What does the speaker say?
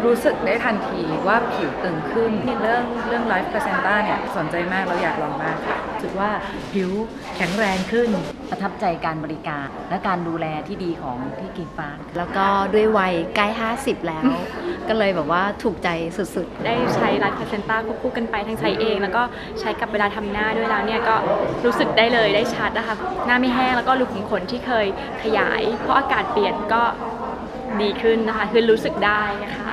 รู้สึกได้ทันทีว่าผิวตึงขึ้นเรื่องไลฟ์พลาเซนต้าเนี่ยสนใจมากเราอยากลองมากค่ะรู้สึกว่าผิวแข็งแรงขึ้นประทับใจการบริการและการดูแลที่ดีของที่กินฟาร์มแล้วก็ด้วยวัยใกล้50แล้วก็เลยแบบว่าถูกใจสุดๆได้ใช้ไลฟ์พลาเซนต้าควบคู่กันไปทั้งใช้เองแล้วก็ใช้กับเวลาทำหน้าด้วยแล้วเนี่ยก็รู้สึกได้เลยได้ชัดนะคะหน้าไม่แห้งแล้วก็รูขุมขนที่เคยขยายเพราะอากาศเปลี่ยนก็ดีขึ้นนะคะคือรู้สึกได้นะคะ